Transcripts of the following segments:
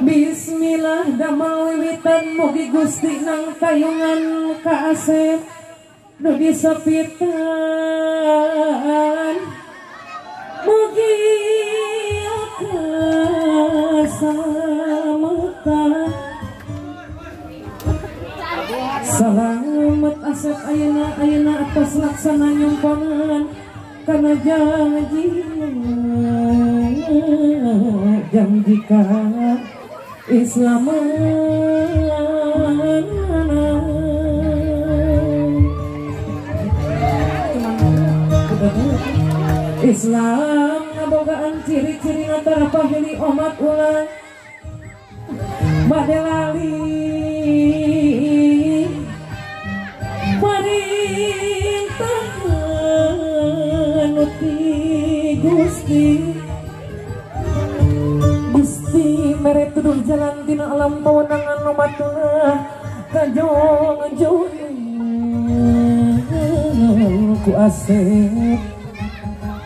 Bismillah damel wiwitan mugi Gusti nang kayungan ka Asep nu disepitan mugi kasametan salamet Asep ayeuna atos laksana nyongkonan kana janji ka Islam Islam ngabogaan ciri-ciri antara pahili umat ulah bade lali parintahan uti Gusti mere tuduh jalan dina alam pawenangan umat ulah kajong ku Asep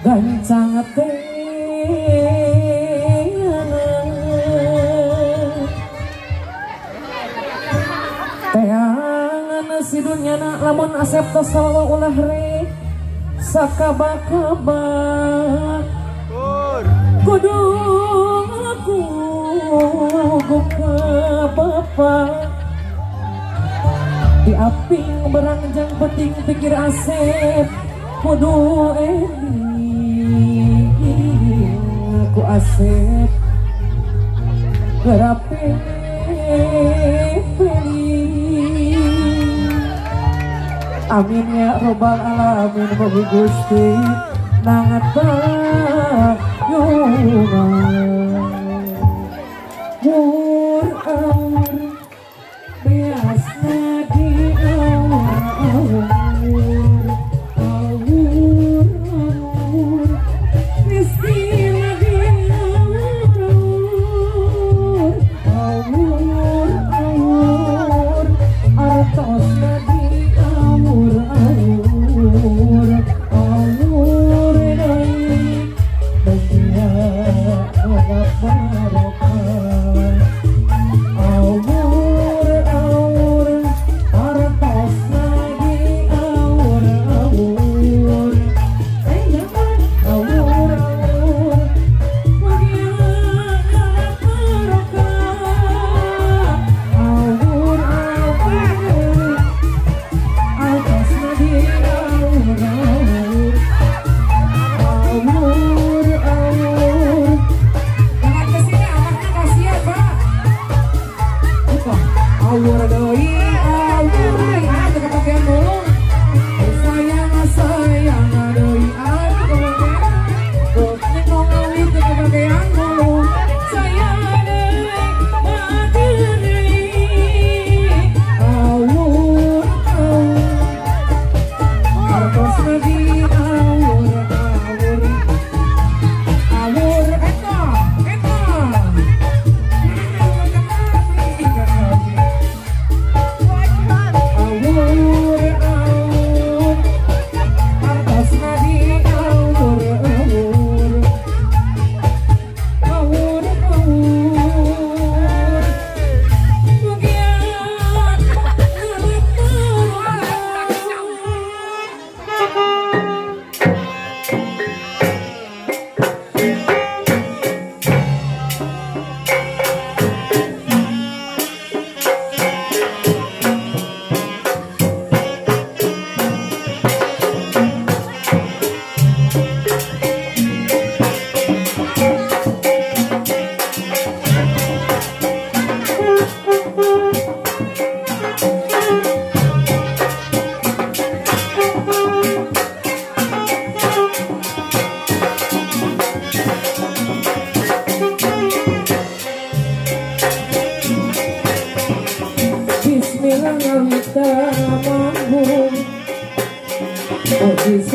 gancang teangan si dunyana lamun Asep tos sawa ulah re sakaba-kaba kudu aku ka bapa di aping berangjang peting pikir Asep kudu ku Asep gerape amin ya robbal alamin mugi Gusti nangat mur biasna di awur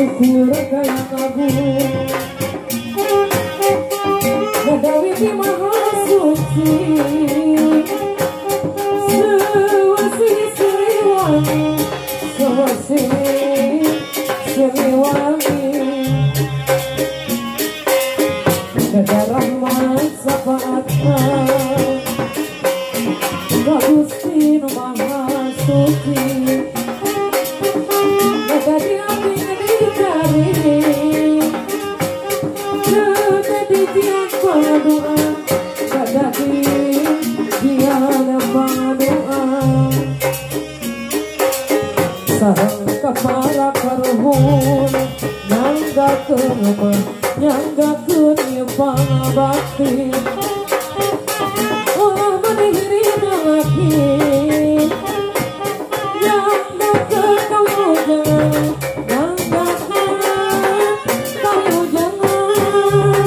syukur kaya agung Ngadawiti maha suci Sewasi siliwangi Sewasi siliwangi Kada rahmat sapaatna mah nyanggakeun ieu pangabakti ulah mandiri lagi nyanggakeun kawilujengan nyanggakeun kawilujengan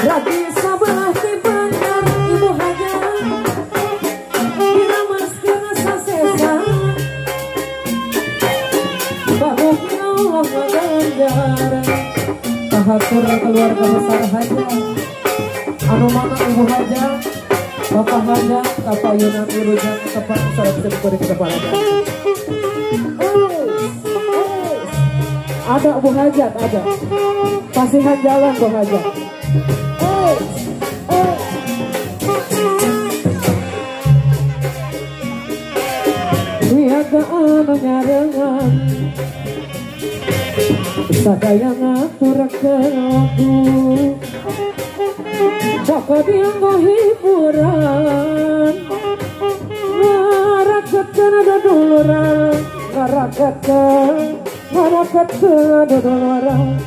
ragi sabelah ti bener ibu hajat diramaskeun sasesan bahagia Allah ganjaran kahatur keluarga besar hajat anu mana ibu hajat bapak hajat kapayunan urusan tepat sareng kuring kepala ada bu hajat ada pasihan jalan bu hajat wiaga anu nyarengan sadaya ngaturakeun lagu bakal dianggo hiburan ngarakeun dodoloran ngarakeun dodoloran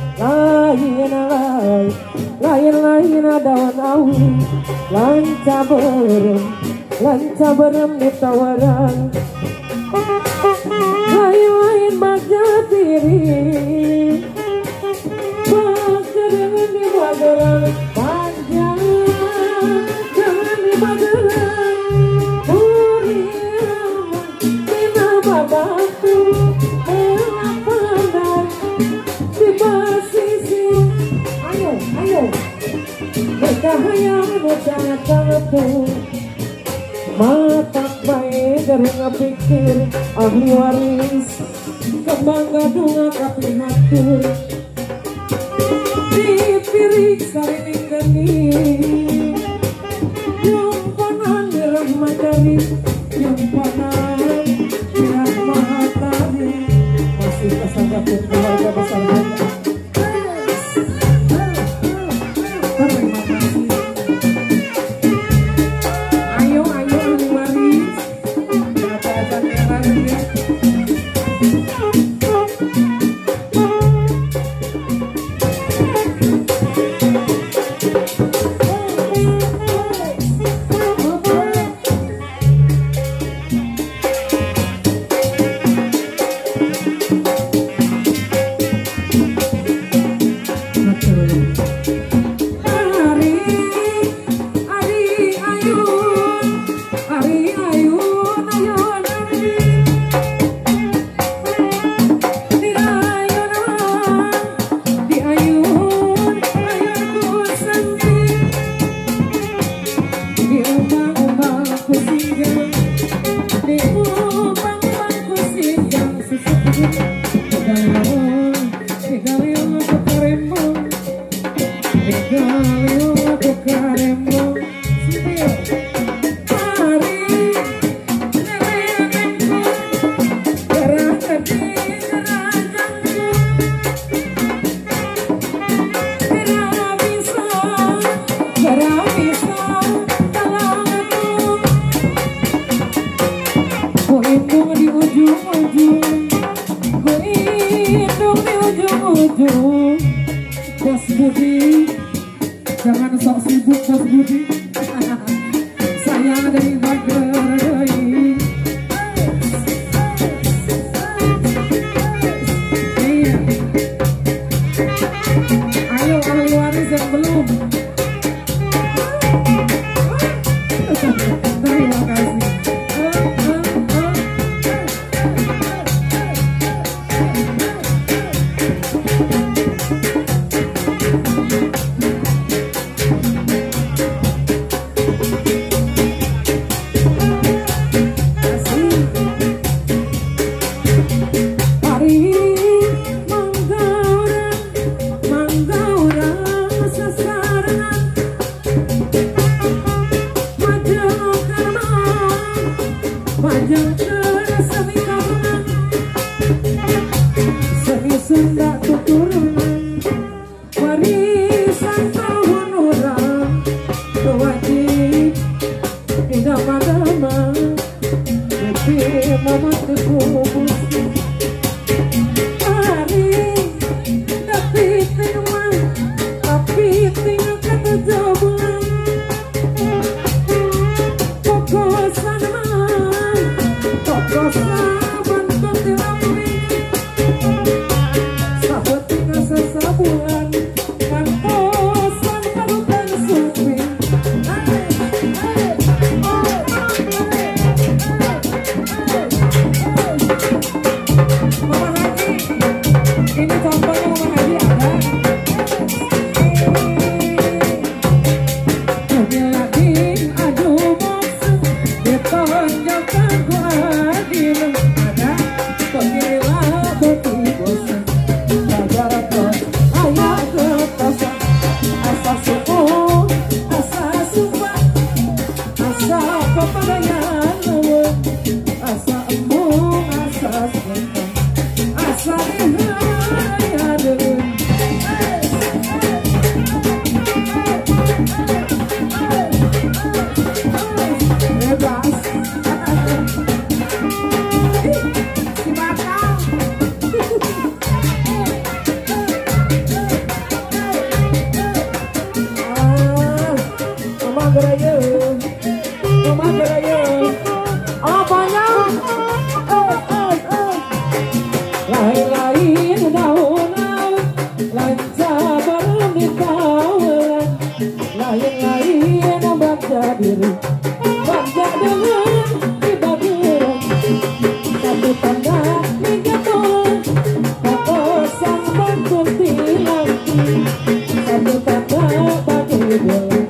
lain daun awi lanca berem ditawaran lain baja diri jangan dibageran panjang jangan dibageran uriang dina babatu pandang di basisi ayo mereka hayang bocah caletu matak bae garung ngapikir ahli waris kembang gadung kapihatur dipirik sarining geni yumpanan dirahmatari yumpanan dirahmatari masih kesangkapun keluarga besar hajat terima kasih ayo ahli waris berapa aja ya Bos Budi, jangan sok sibuk Bos Budi. Saya dari Bagerai. Iya. Ayo ahli waris yang belum. Terima kasih. Seni Sunda tuturunan warisan tahun orang wajib tidak agama tapi mama terkubus hari diri bangga dengan dibagiran satu tanda minggatun kakosan bangun tilang satu tanda bagi bola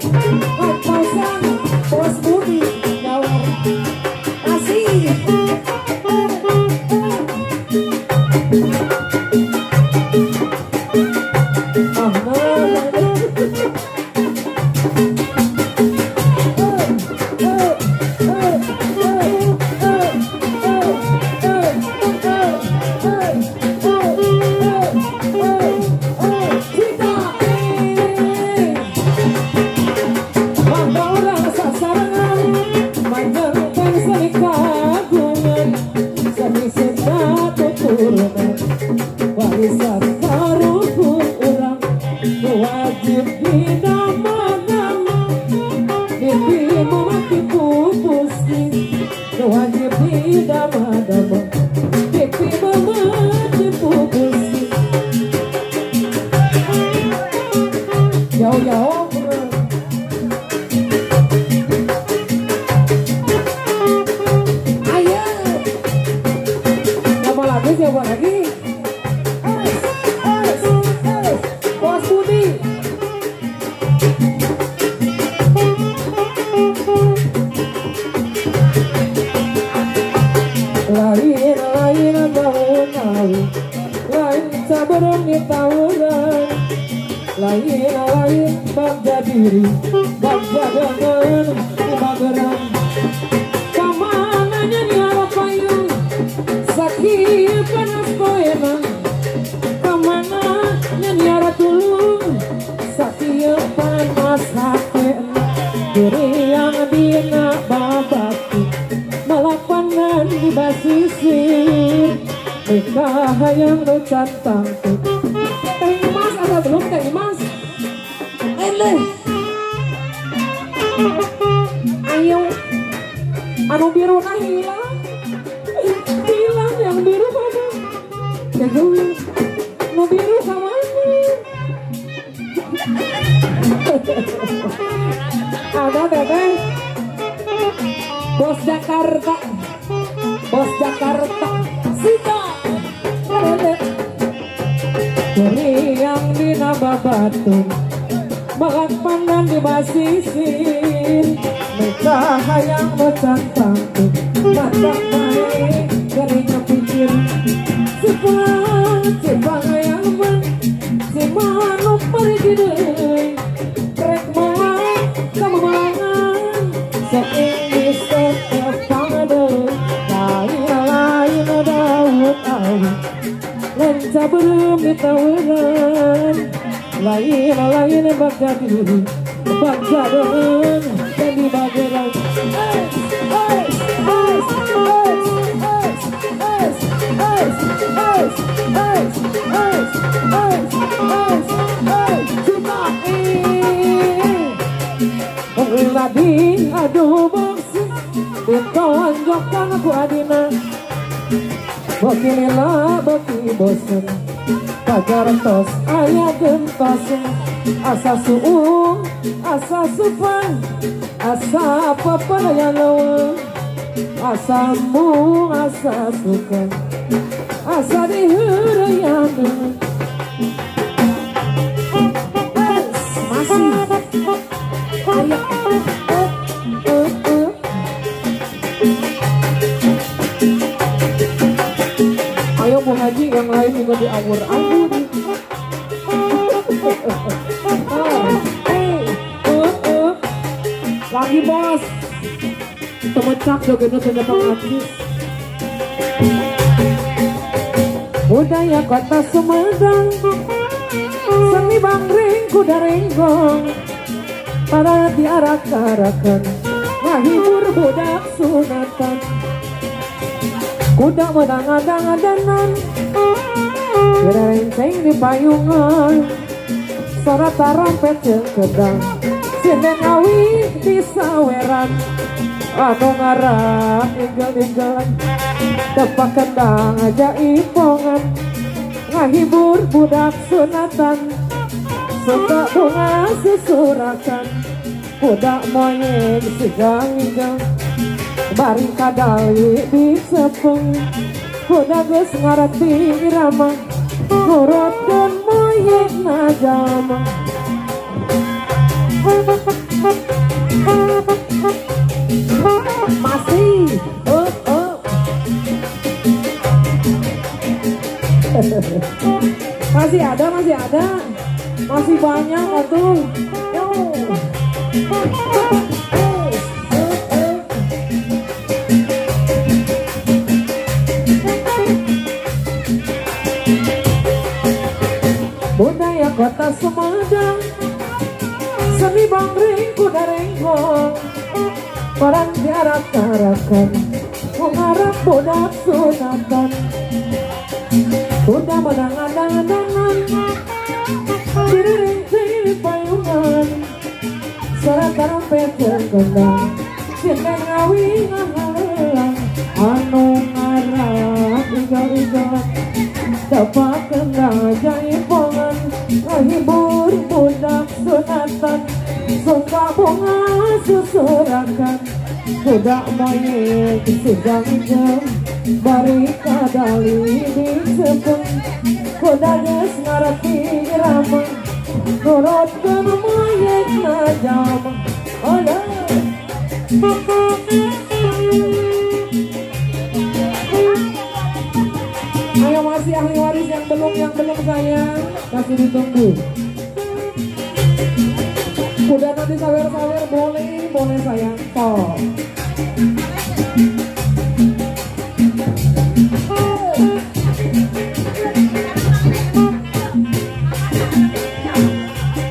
kakosan bos budi nyawar asih warisan karuhun orang wajib dinama-nama dirimu mati pupusi wajib dinama-nama dirimu mati pupusi jauh-jauh ayo siapa lagi siapa lagi lain tahun lain sabarang di tahunan lain bangga diri bangga dengan dimageran kamananya nyara payung sakit panas koeman kamananya nyara tulung sakit panas haken diri yang dina babaki malapanan di basisir nikah yang bercantang Teh Mas ada belum Teh Mas? Ayo anu biru nah hilang yang biru mana? Jagoin anu biru kamana? Ada Teteh Bos Jakarta Sita dari yang dinaba batu makan pandan di basisir nikah yang bercantang masak baik garingnya pikir sepang yang man si manuk pergi deh krek malang sama malangan seingis kepang lain Daud awi lenca belum ditawaran lain bangga diri bangga dengan dan dibagiran Lagi aduh bangsi ditonjokkan aku adina Bokilila boki bosen pagar tos ayah gentosen asa suung asa supan asa papaya lawan asa mu asa suka asa dihurayan masih ayo Bu Haji yang lain juga diawur-awur. Lagi bos temecak jogetnya ternyata habis. Budaya kota Sumedang seni bangring kuda renggong pada diarak-arakan ngahibur budak sunatan kuda medang-adang-adanan kuda renceng di payungan suara tarampet jeung kedang sinden awi di saweran anu ngarak inggel-inggelan tepak kendang aja ipongan ngahibur budak sunatan suka bunga susurakan kuda moyeng segang-gang bari kadali disepeng kuda geus ngarti irama nurutkeun moyeng na jalma masih masih ada masih banyak atuh yo budaya kota Sumedang seni bangring kuda renggong orang diarak-arakan mengarap budak sunatan kuda menang-andangan diriring payungan suara trompet terkendang sinden ngawi ngahalang anu ngarap igal-igal dapat kendang jaipongan ngahibur budak sunatan suka bunga susurakan budak moyeng segang-gang bari kadali disepeng kuda geus ngarti irama nurutkeun moyeng na jalma ayo masih ahli waris yang belum sayang masih ditunggu kuda nanti sawer-sawer boleh sayang toh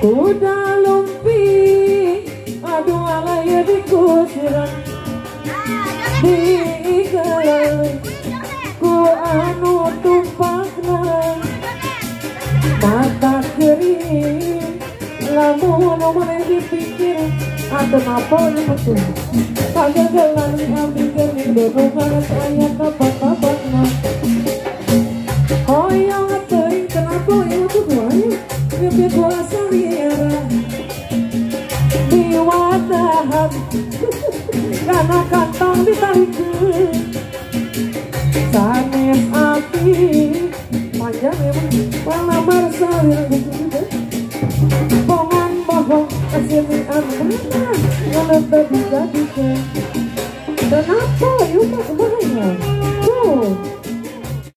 kuda lumping aduh alaya dikusiran diigelan ku anu tumpakna mata kering lamun maneh dipikir atuh napa betul pagagelan abdi geuning dorungan aya kapan-kapanna hoyong teuing kenapa ieu tuh wae mimpi kuasa liara di wadahan karena kantong ditarikeun sanes api panjang memang palamar salir gitu bongan bohong kesinian mana ngalem bisa dan apa